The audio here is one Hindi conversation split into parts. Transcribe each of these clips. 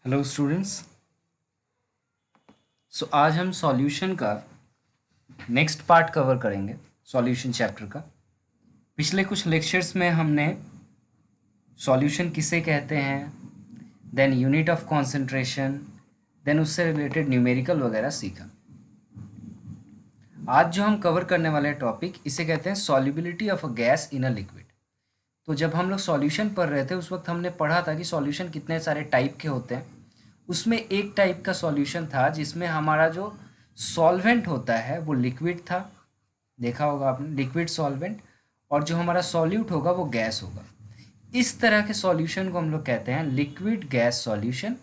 Hello students. आज हम सॉल्यूशन का नेक्स्ट पार्ट कवर करेंगे, सॉल्यूशन चैप्टर का। पिछले कुछ लेक्चर्स में हमने सॉल्यूशन किसे कहते हैं, then unit of concentration, then उससे रिलेटेड न्यूमेरिकल वगैरह सीखा। आज जो हम कवर करने वाले टॉपिक, इसे कहते हैं solubility of a gas in a liquid. तो जब हम लोग सॉल्यूशन पढ़ रहे थे उस वक्त हमने पढ़ा था कि सॉल्यूशन कितने सारे टाइप के होते हैं। उसमें एक टाइप का सॉल्यूशन था जिसमें हमारा जो सॉल्वेंट होता है वो लिक्विड था, देखा होगा आपने, लिक्विड सॉल्वेंट, और जो हमारा सॉल्यूट होगा वो गैस होगा। इस तरह के सॉल्यूशन को हम लोग कहते हैं लिक्विड गैस सॉल्यूशन।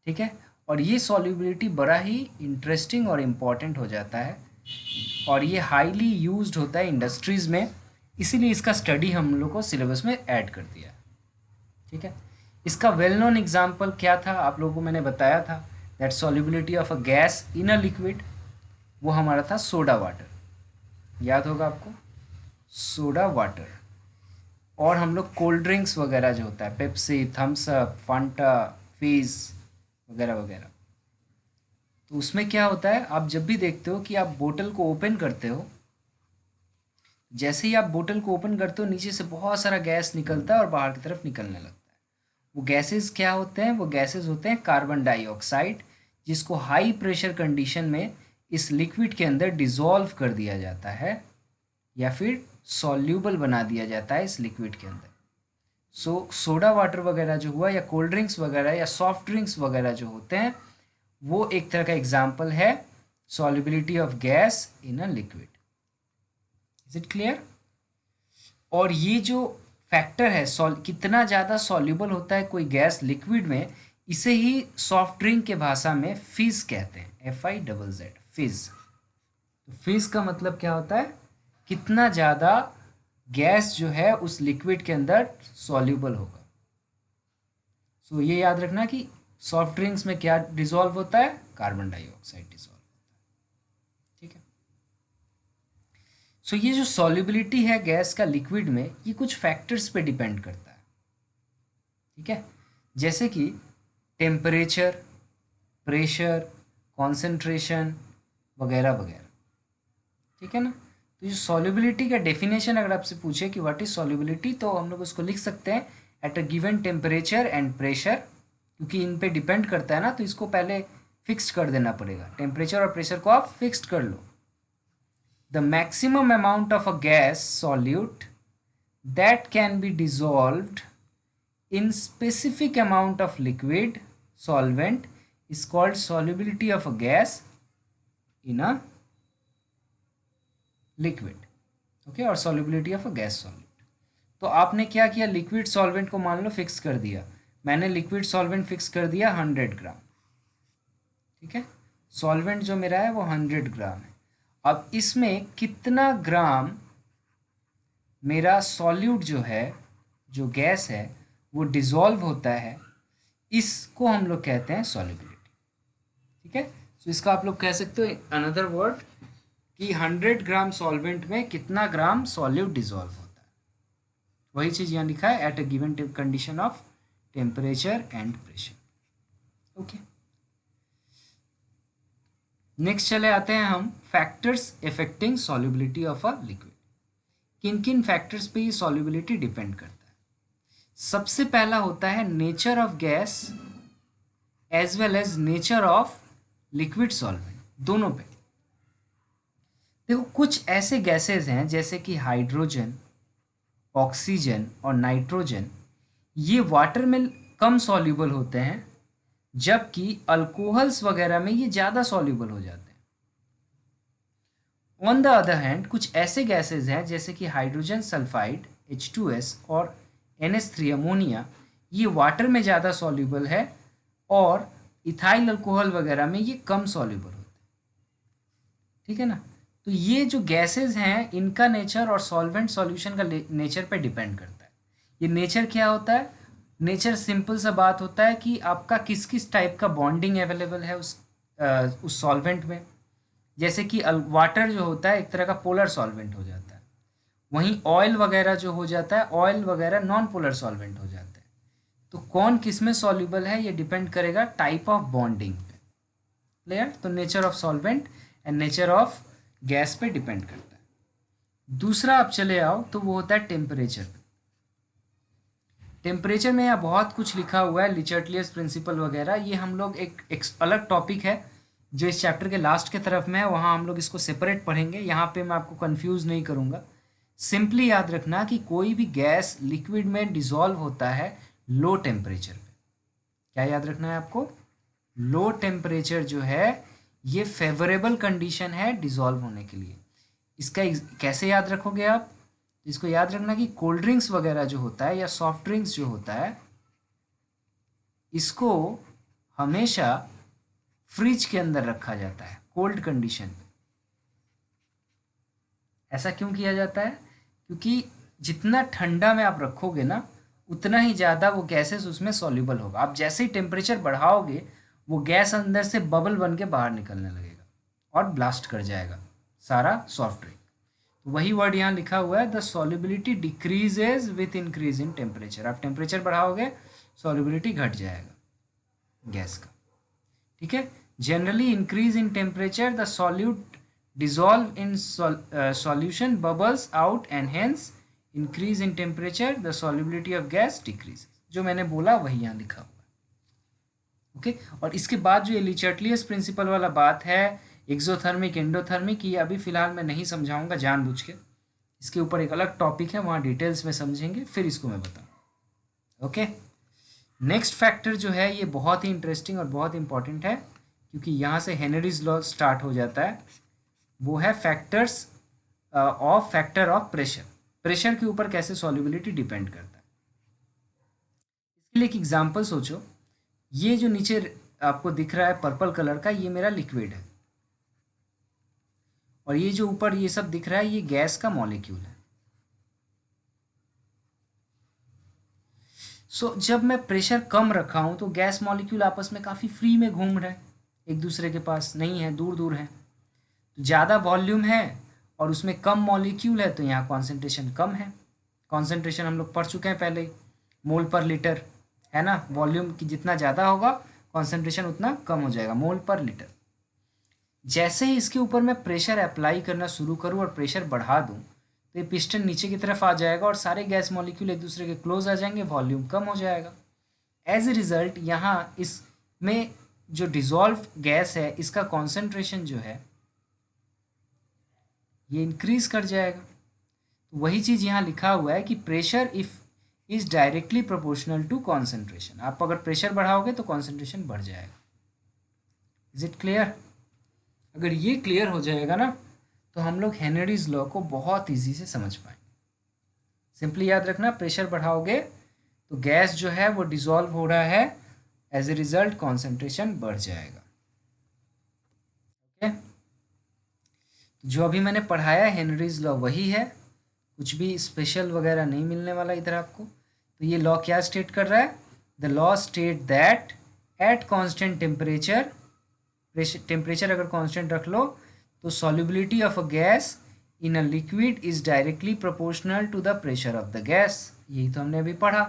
ठीक है, और ये सॉल्युबिलिटी बड़ा ही इंटरेस्टिंग और इम्पॉर्टेंट हो जाता है, और ये हाईली यूज्ड होता है इंडस्ट्रीज़ में, इसीलिए इसका स्टडी हम लोग को सिलेबस में ऐड कर दिया। ठीक है, इसका वेल नोन एग्जाम्पल क्या था, आप लोगों को मैंने बताया था that solubility of a gas in a liquid, वो हमारा था सोडा वाटर, याद होगा आपको, सोडा वाटर। और हम लोग कोल्ड ड्रिंक्स वगैरह जो होता है, Pepsi, Thums up, Phanta, fees वगैरह वगैरह, तो उसमें क्या होता है, आप जब भी देखते हो कि आप बोतल को ओपन करते हो, जैसे ही आप बोतल को ओपन करते हो नीचे से बहुत सारा गैस निकलता है और बाहर की तरफ निकलने लगता है। वो गैसेस क्या होते हैं, वो गैसेस होते हैं कार्बन डाइऑक्साइड, जिसको हाई प्रेशर कंडीशन में इस लिक्विड के अंदर डिसॉल्व कर दिया जाता है या फिर सॉल्यूबल बना दिया जाता है इस लिक्विड के अंदर। सोडा वाटर वगैरह जो हुआ, या कोल्ड ड्रिंक्स वगैरह, या सॉफ्ट ड्रिंक्स वगैरह जो होते हैं, वो एक तरह का एग्जाम्पल है solubility of gas in a liquid. Is it clear? और ये जो फैक्टर है कितना ज़्यादा सॉल्युबल होता है कोई गैस लिक्विड में, इसे ही सॉफ्ट ड्रिंक के भाषा में फिज कहते हैं, FIZZ, फिज। तो फिज का मतलब क्या होता है, कितना ज़्यादा गैस जो है उस लिक्विड के अंदर सॉल्युबल होगा। ये याद रखना कि सॉफ्ट ड्रिंक्स में क्या डिसॉल्व होता है, कार्बन डाइऑक्साइड डिसॉल्व होता है। ठीक है, ये जो सॉल्युबिलिटी है गैस का लिक्विड में, ये कुछ फैक्टर्स पे डिपेंड करता है। ठीक है, जैसे कि टेम्परेचर, प्रेशर, कॉन्सेंट्रेशन वगैरह वगैरह। ठीक है ना, तो जो सॉल्युबिलिटी का डेफिनेशन अगर आपसे पूछे कि व्हाट इज सॉल्युबिलिटी, तो हम लोग उसको लिख सकते हैं eight a given temperature and pressure, क्योंकि इन पे डिपेंड करता है ना, तो इसको पहले फिक्स्ड कर देना पड़ेगा, टेम्परेचर और प्रेशर को आप फिक्स्ड कर लो। The maximum amount of a gas solute that can be dissolved in specific amount of liquid solvent is called solubility of a gas in a liquid. Okay, और solubility of a gas solute. तो आपने क्या किया, लिक्विड सॉल्वेंट को मान लो फिक्स कर दिया, मैंने लिक्विड सॉल्वेंट फिक्स कर दिया 100 ग्राम। ठीक है, सॉल्वेंट जो मेरा है वो 100 ग्राम है। अब इसमें कितना ग्राम मेरा सॉल्यूट जो है, जो गैस है, वो डिसॉल्व होता है, इसको हम लोग कहते हैं सॉल्युबिलिटी। ठीक है, इसका आप लोग कह सकते हो अनदर वर्ड कि 100 ग्राम सॉल्वेंट में कितना ग्राम सॉल्यूट डिसॉल्व होता है। वही चीज़ यहाँ लिखा है, at a given condition of temperature and pressure. Okay, next चले आते हैं हम factors affecting solubility of a liquid. किन किन फैक्टर्स पे ये सॉल्युबिलिटी डिपेंड करता है। सबसे पहला होता है nature of gas as well as nature of liquid solvent, दोनों पे। देखो, कुछ ऐसे गैसेस हैं जैसे कि हाइड्रोजन, ऑक्सीजन और नाइट्रोजन, ये वाटर में कम सॉल्युबल होते हैं, जबकि अल्कोहल्स वगैरह में ये ज़्यादा सॉल्युबल हो जाते हैं। ऑन द अदर हैंड, कुछ ऐसे गैसेस हैं जैसे कि हाइड्रोजन सल्फाइड H2S और NH3 अमोनिया, ये वाटर में ज़्यादा सॉल्युबल है, और इथाइल अल्कोहल वगैरह में ये कम सॉल्युबल होते हैं। ठीक है ना, तो ये जो गैसेस हैं इनका नेचर और सॉल्वेंट सॉल्यूशन का नेचर पे डिपेंड करता है। ये नेचर क्या होता है, नेचर सिंपल सा बात होता है कि आपका किस किस टाइप का बॉन्डिंग अवेलेबल है उस सॉल्वेंट में। जैसे कि वाटर जो होता है एक तरह का पोलर सॉल्वेंट हो जाता है, वहीं ऑयल वगैरह जो हो जाता है, ऑयल वगैरह नॉन पोलर सॉल्वेंट हो जाता है। तो कौन किस में सॉल्युबल है ये डिपेंड करेगा टाइप ऑफ बॉन्डिंग पे। क्लियर? तो nature of solvent and nature of gas पे डिपेंड करता है। दूसरा आप चले आओ तो वो होता है टेम्परेचर। टेम्परेचर में यहाँ बहुत कुछ लिखा हुआ है, लिचर्टलियस प्रिंसिपल वगैरह, ये हम लोग एक अलग टॉपिक है जो इस चैप्टर के लास्ट के तरफ में है, वहाँ हम लोग इसको सेपरेट पढ़ेंगे। यहाँ पे मैं आपको कंफ्यूज नहीं करूँगा। सिंपली याद रखना कि कोई भी गैस लिक्विड में डिसॉल्व होता है लो टेम्परेचर पे। क्या याद रखना है आपको? लो टेम्परेचर जो है ये फेवरेबल कंडीशन है डिसॉल्व होने के लिए। इसका कैसे याद रखोगे आप? इसको याद रखना कि कोल्ड ड्रिंक्स वगैरह जो होता है या सॉफ्ट ड्रिंक्स जो होता है, इसको हमेशा फ्रिज के अंदर रखा जाता है कोल्ड कंडीशन पे। ऐसा क्यों किया जाता है? क्योंकि जितना ठंडा में आप रखोगे ना उतना ही ज़्यादा वो गैसेस उसमें सॉल्युबल होगा। आप जैसे ही टेम्परेचर बढ़ाओगे वो गैस अंदर से बबल बन के बाहर निकलने लगेगा और ब्लास्ट कर जाएगा सारा सॉफ्ट ड्रिंक। तो वही वर्ड यहाँ लिखा हुआ है, the solubility decreases with increase in temperature. आप टेम्परेचर बढ़ाओगे सॉल्युबिलिटी घट जाएगा गैस का। ठीक है? Generally increase in temperature the solute dissolve in solution bubbles out and hence increase in temperature the solubility of gas decreases। जो मैंने बोला वही यहाँ लिखा हुआ है। ओके? और इसके बाद जो ये लिचर्टलियस प्रिंसिपल वाला बात है, एक्सोथर्मिक एंडोथर्मिक, ये अभी फिलहाल मैं नहीं समझाऊंगा जानबूझ के। इसके ऊपर एक अलग टॉपिक है, वहाँ डिटेल्स में समझेंगे, फिर इसको मैं बताऊँ। ओके? नेक्स्ट फैक्टर जो है ये बहुत ही इंटरेस्टिंग और बहुत इंपॉर्टेंट है, क्योंकि यहाँ से हेनरीज लॉ स्टार्ट हो जाता है। वो है फैक्टर ऑफ प्रेशर। प्रेशर के ऊपर कैसे सॉल्युबिलिटी डिपेंड करता है। इसके लिए एक एग्जांपल सोचो। ये जो नीचे आपको दिख रहा है पर्पल कलर का, ये मेरा लिक्विड है, और ये जो ऊपर ये सब दिख रहा है ये गैस का मॉलिक्यूल है। जब मैं प्रेशर कम रखा हूं तो गैस मॉलिक्यूल आपस में काफ़ी फ्री में घूम रहे हैं, एक दूसरे के पास नहीं है, दूर दूर है। ज़्यादा वॉल्यूम है और उसमें कम मॉलिक्यूल है तो यहाँ कॉन्सेंट्रेशन कम है। कॉन्सेंट्रेशन हम लोग पढ़ चुके हैं पहले ही, मोल पर लीटर, है ना? वॉल्यूम की जितना ज़्यादा होगा कॉन्सेंट्रेशन उतना कम हो जाएगा, मोल पर लीटर। जैसे ही इसके ऊपर मैं प्रेशर अप्लाई करना शुरू करूँ और प्रेशर बढ़ा दूँ तो ये पिस्टन नीचे की तरफ आ जाएगा और सारे गैस मॉलिक्यूल एक दूसरे के क्लोज आ जाएंगे, वॉल्यूम कम हो जाएगा। एज ए रिज़ल्ट यहाँ इसमें जो डिज़ोल्व गैस है इसका कॉन्सेंट्रेशन जो है ये इंक्रीज कर जाएगा। तो वही चीज़ यहाँ लिखा हुआ है कि pressure if is directly proportional to concentration. आप अगर प्रेशर बढ़ाओगे तो कॉन्सेंट्रेशन बढ़ जाएगा। Is it clear? अगर ये क्लियर हो जाएगा ना तो हम लोग हेनरीज लॉ को बहुत इजी से समझ पाएंगे। सिंपली याद रखना, प्रेशर बढ़ाओगे तो गैस जो है वो डिसॉल्व हो रहा है, एज ए रिजल्ट कॉन्सेंट्रेशन बढ़ जाएगा। ओके? जो अभी मैंने पढ़ाया हेनरीज लॉ वही है, कुछ भी स्पेशल वगैरह नहीं मिलने वाला इधर आपको। तो ये लॉ क्या स्टेट कर रहा है? The law state that at constant temperature, temperature अगर कांस्टेंट रख लो तो solubility of a gas in a liquid is directly proportional to the pressure of the gas. यही तो हमने अभी पढ़ा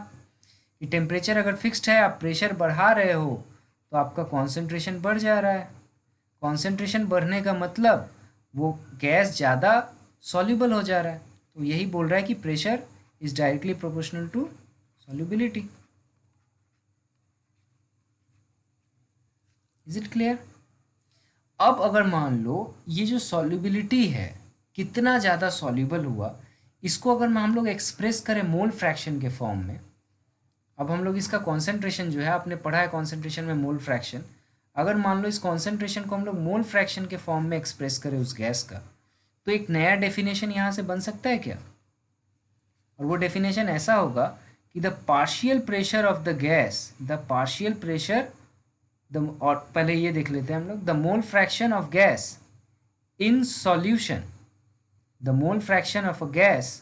कि टेम्परेचर अगर फिक्स्ड है, आप प्रेशर बढ़ा रहे हो तो आपका कॉन्सेंट्रेशन बढ़ जा रहा है। कॉन्सेंट्रेशन बढ़ने का मतलब वो गैस ज़्यादा सॉल्युबल हो जा रहा है। तो यही बोल रहा है कि pressure is directly proportional to solubility. Is it clear? अब अगर मान लो ये जो सॉल्युबिलिटी है कितना ज़्यादा सॉल्युबल हुआ, इसको अगर हम लोग एक्सप्रेस करें मोल फ्रैक्शन के फॉर्म में। अब हम लोग इसका कॉन्सेंट्रेशन जो है, आपने पढ़ा है कॉन्सेंट्रेशन में मोल फ्रैक्शन, अगर मान लो इस कॉन्सेंट्रेशन को हम लोग मोल फ्रैक्शन के फॉर्म में एक्सप्रेस करें उस गैस का, तो एक नया डेफिनेशन यहाँ से बन सकता है क्या? और वो डेफिनेशन ऐसा होगा कि the partial pressure of the gas, the partial pressure और पहले ये देख लेते हैं हम लोग, the mole fraction of gas in solution, the mole fraction of a gas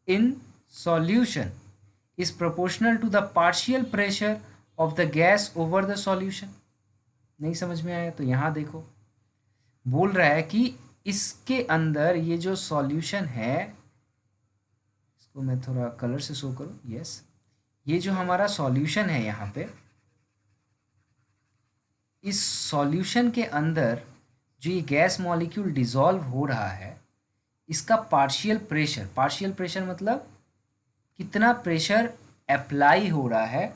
in solution is proportional to the partial pressure of the gas over the solution। नहीं समझ में आया तो यहाँ देखो, बोल रहा है कि इसके अंदर ये जो सॉल्यूशन है, इसको मैं थोड़ा कलर से शो करूँ, यस, ये जो हमारा सॉल्यूशन है यहाँ पे, इस सॉल्यूशन के अंदर जो ये गैस मॉलिक्यूल डिसॉल्व हो रहा है, इसका पार्शियल प्रेशर मतलब कितना प्रेशर अप्लाई हो रहा है,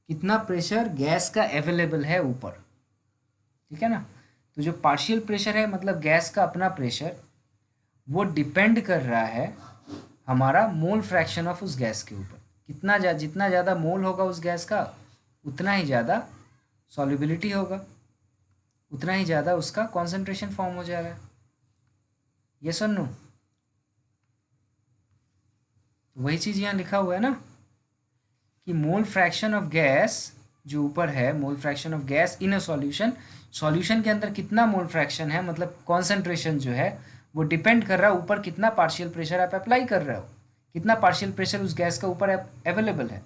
कितना प्रेशर गैस का अवेलेबल है ऊपर, ठीक है ना। तो जो पार्शियल प्रेशर है मतलब गैस का अपना प्रेशर, वो डिपेंड कर रहा है हमारा मोल फ्रैक्शन ऑफ उस गैस के ऊपर। जितना ज़्यादा मोल होगा उस गैस का, उतना ही ज़्यादा सॉल्युबिलिटी होगा, उतना ही ज़्यादा उसका कॉन्सेंट्रेशन फॉर्म हो जाएगा। ये सुन नो, वही चीज़ यहाँ लिखा हुआ है ना कि मोल फ्रैक्शन ऑफ गैस जो ऊपर है, मोल fraction of gas in a solution के अंदर कितना मोल फ्रैक्शन है मतलब कॉन्सेंट्रेशन जो है वो डिपेंड कर रहा है ऊपर कितना पार्शियल प्रेशर आप अप्लाई कर रहे हो, कितना पार्शियल प्रेशर उस गैस का ऊपर अवेलेबल है।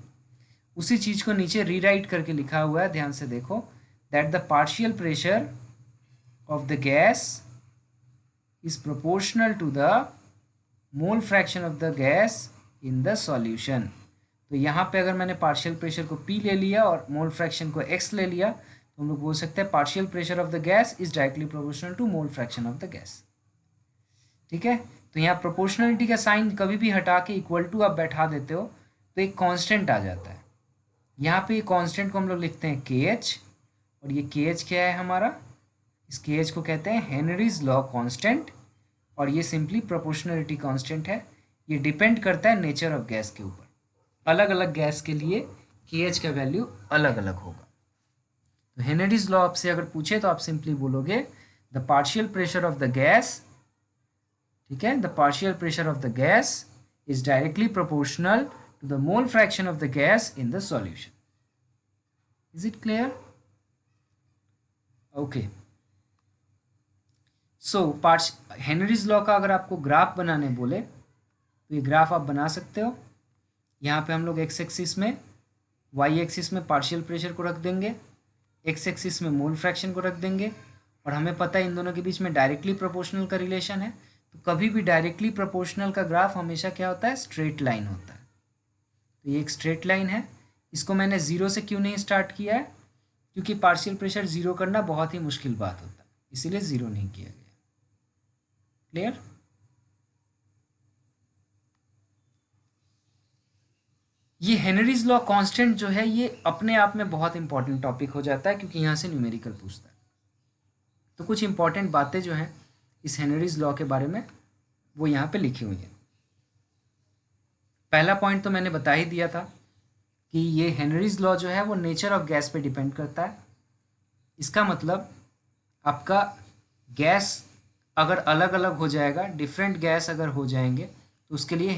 उसी चीज़ को नीचे रीराइट करके लिखा हुआ है, ध्यान से देखो, that the partial pressure of the gas is proportional to the mole fraction of the gas in the solution। तो यहाँ पे अगर मैंने पार्शियल प्रेशर को P ले लिया और मोल फ्रैक्शन को X ले लिया, तो हम लोग बोल सकते हैं partial pressure of the gas is directly proportional to mole fraction of the gas. ठीक है, तो यहाँ प्रोपोर्शनलिटी का साइन कभी भी हटा के इक्वल टू आप बैठा देते हो तो एक कांस्टेंट आ जाता है। यहाँ पे कांस्टेंट को हम लोग लिखते हैं KH, और ये KH क्या है हमारा, इस KH को कहते हैं हेनरीज लॉ कांस्टेंट, और ये सिंपली प्रोपोर्शनलिटी कांस्टेंट है। ये डिपेंड करता है नेचर ऑफ गैस के ऊपर, अलग अलग गैस के लिए KH का वैल्यू अलग अलग होगा। तो हेनरीज लॉ आपसे अगर पूछे तो आप सिंपली बोलोगे the partial pressure of the gas, ठीक है, the partial pressure of the gas is directly proportional to the mole fraction of the gas in the solution. Is it clear? Okay, so Henry's law का अगर आपको ग्राफ बनाने बोले तो ये ग्राफ आप बना सकते हो। यहाँ पे हम लोग एक्स एक्सिस में, वाई एक्सिस में पार्शियल प्रेशर को रख देंगे, एक्स एक्सिस में मोल फ्रैक्शन को रख देंगे, और हमें पता है इन दोनों के बीच में डायरेक्टली प्रोपोर्शनल का रिलेशन है। तो कभी भी डायरेक्टली प्रोपोर्शनल का ग्राफ हमेशा क्या होता है, स्ट्रेट लाइन होता है। तो ये एक स्ट्रेट लाइन है। इसको मैंने ज़ीरो से क्यों नहीं स्टार्ट किया है, क्योंकि पार्शियल प्रेशर ज़ीरो करना बहुत ही मुश्किल बात होता है, इसीलिए ज़ीरो नहीं किया गया। क्लियर? ये हेनरीज लॉ कांस्टेंट जो है ये अपने आप में बहुत इंपॉर्टेंट टॉपिक हो जाता है, क्योंकि यहाँ से न्यूमेरिकल पूछता है। तो कुछ इंपॉर्टेंट बातें जो हैं इस हेनरीज लॉ के बारे में वो यहाँ पे लिखी हुई हैं। पहला पॉइंट तो मैंने बता ही दिया था कि ये हेनरीज लॉ जो है वो नेचर ऑफ गैस पे डिपेंड करता है। इसका मतलब आपका गैस अगर अलग अलग हो जाएगा, डिफरेंट गैस अगर हो जाएंगे, तो उसके लिए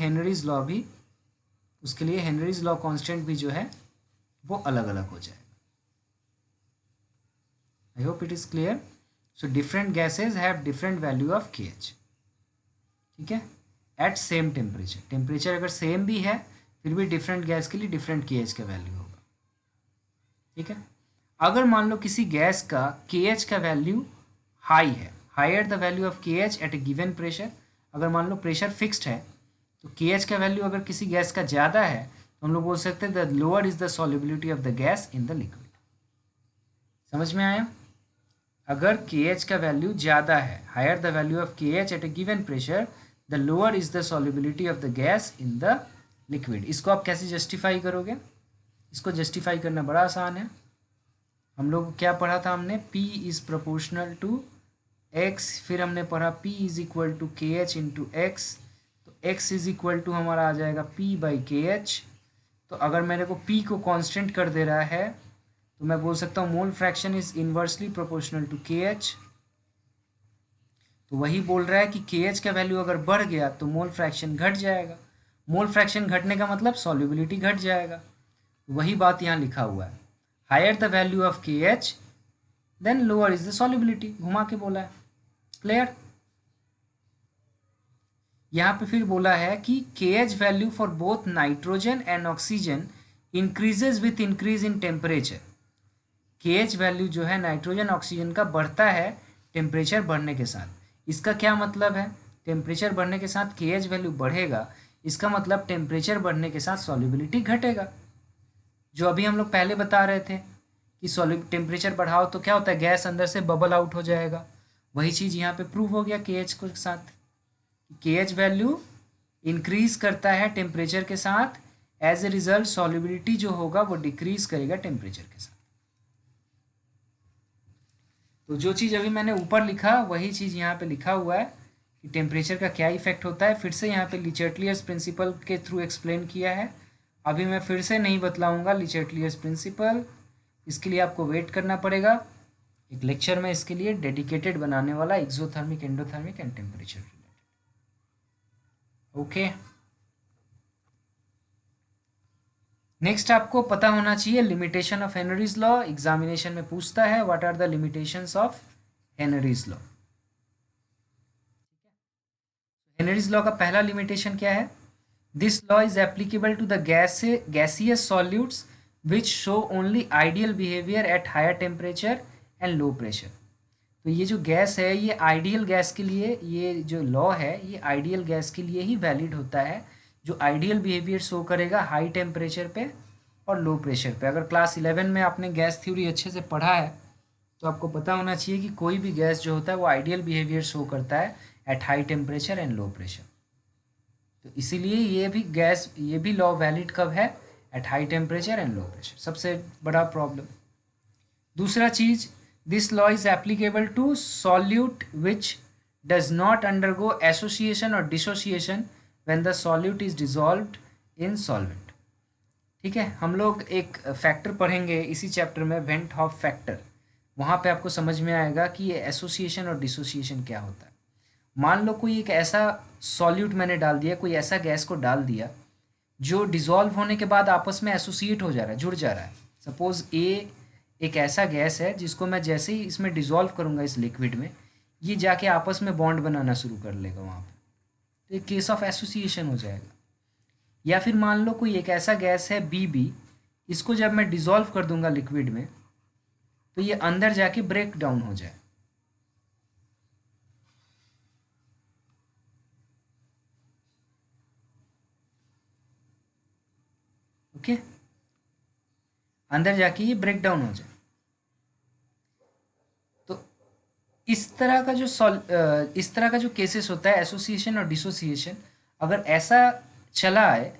हेनरीज लॉ कांस्टेंट भी जो है वो अलग अलग हो जाएगा। I hope it is clear. So different gases have different value of KH, ठीक है, एट सेम टेम्परेचर अगर सेम भी है फिर भी डिफरेंट गैस के लिए डिफरेंट KH का वैल्यू होगा। ठीक है, अगर मान लो किसी गैस का KH का वैल्यू हाई है, higher the value of KH at a given pressure, अगर मान लो प्रेशर फिक्स्ड है तो KH का वैल्यू अगर किसी गैस का ज़्यादा है तो हम लोग बोल सकते हैं the lower is the solubility of the gas in the liquid. समझ में आया? अगर KH का वैल्यू ज़्यादा है, higher the value of KH at a given pressure, the lower is the solubility of the gas in the liquid. इसको आप कैसे जस्टिफाई करोगे? इसको जस्टिफाई करना बड़ा आसान है। हम लोग क्या पढ़ा था हमने, P is proportional to X, फिर हमने पढ़ा P is equal to KH into X, तो X इज़ इक्वल टू हमारा आ जाएगा P बाई KH। तो अगर मेरे को P को कांस्टेंट कर दे रहा है तो मैं बोल सकता हूँ mole fraction is inversely proportional to KH। तो वही बोल रहा है कि KH का वैल्यू अगर बढ़ गया तो मोल फ्रैक्शन घट जाएगा, मोल फ्रैक्शन घटने का मतलब सॉल्युबिलिटी घट जाएगा। वही बात यहाँ लिखा हुआ है, higher the value of KH then lower is the solubility, घुमा के बोला है। क्लियर? यहाँ पे फिर बोला है कि KH value for both nitrogen and oxygen increases with increase in temperature. KH value जो है नाइट्रोजन ऑक्सीजन का बढ़ता है टेम्परेचर बढ़ने के साथ। इसका क्या मतलब है? टेम्परेचर बढ़ने के साथ KH वैल्यू बढ़ेगा, इसका मतलब टेम्परेचर बढ़ने के साथ सॉल्युबिलिटी घटेगा। जो अभी हम लोग पहले बता रहे थे कि सॉल्यूट टेम्परेचर बढ़ाओ तो क्या होता है, गैस अंदर से बबल आउट हो जाएगा। वही चीज़ यहाँ पे प्रूव हो गया के एच के साथ। के एच वैल्यू इंक्रीज करता है टेम्परेचर के साथ, एज ए रिजल्ट सॉल्युबिलिटी जो होगा वो डिक्रीज करेगा टेम्परेचर के साथ। तो जो चीज़ अभी मैंने ऊपर लिखा वही चीज़ यहाँ पे लिखा हुआ है कि टेम्परेचर का क्या इफेक्ट होता है। फिर से यहाँ पे लिचर्टलियर्स प्रिंसिपल के थ्रू एक्सप्लेन किया है। अभी मैं फिर से नहीं बतलाऊंगा लिचर्टलियर्स प्रिंसिपल, इसके लिए आपको वेट करना पड़ेगा। एक लेक्चर में इसके लिए डेडिकेटेड बनाने वाला, exothermic, endothermic and temperature related. Okay, next आपको पता होना चाहिए limitation of Henry's law. Examination में पूछता है what are the limitations of Henry's law. Henry's law का पहला लिमिटेशन क्या है? This law is applicable to the gaseous solutes which show only ideal behaviour at higher temperature and low pressure. तो ये जो गैस है ये आइडियल गैस के लिए, ये जो लॉ है ये आइडियल गैस के लिए ही वैलिड होता है, जो आइडियल बिहेवियर शो करेगा हाई टेम्परेचर पे और लो प्रेशर पे। अगर क्लास 11 में आपने गैस थ्योरी अच्छे से पढ़ा है तो आपको पता होना चाहिए कि कोई भी गैस जो होता है वो आइडियल बिहेवियर शो करता है at high temperature and low pressure. तो इसीलिए ये भी लॉ वैलिड कब है? At high temperature and low pressure. सबसे बड़ा प्रॉब्लम। दूसरा चीज, this law is applicable to solute which does not undergo association और dissociation when the solute is dissolved in solvent. ठीक है, हम लोग एक फैक्टर पढ़ेंगे इसी चैप्टर में, वेंट हॉफ फैक्टर। वहाँ पे आपको समझ में आएगा कि ये एसोसिएशन और डिसोसिएशन क्या होता है। मान लो कोई एक ऐसा सॉल्यूट मैंने डाल दिया, कोई ऐसा गैस को डाल दिया जो डिज़ोल्व होने के बाद आपस में एसोसिएट हो जा रहा है, जुड़ जा रहा है। सपोज ए एक ऐसा गैस है जिसको मैं जैसे ही इसमें डिज़ोल्व करूँगा इस लिक्विड में, ये जाके आपस में बॉन्ड बनाना शुरू कर लेगा वहाँ पर, तो एक केस ऑफ एसोसिएशन हो जाएगा। या फिर मान लो कोई एक ऐसा गैस है बी, इसको जब मैं डिज़ोल्व कर दूंगा लिक्विड में तो ये अंदर जाके ब्रेक डाउन हो जाए। ओके, अंदर जाके ये ब्रेक डाउन हो जाए। तो इस तरह का जो केसेस होता है एसोसिएशन और डिसोसिएशन, अगर ऐसा चला आए,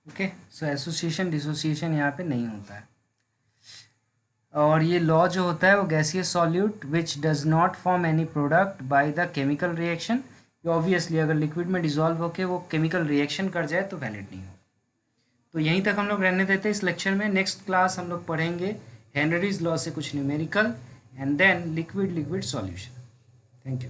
ओके, सो एसोसिएशन डिसोसिएशन यहाँ पे नहीं होता है। और ये लॉ जो होता है वो gaseous solute which does not form any product by the chemical reaction, obviously अगर लिक्विड में डिजॉल्व होके वो केमिकल रिएक्शन कर जाए तो वैलिड नहीं हो। तो यहीं तक हम लोग रहने देते हैं इस लेक्चर में। नेक्स्ट क्लास हम लोग पढ़ेंगे हेनरीज लॉ से कुछ numerical and then liquid solution. Thank you.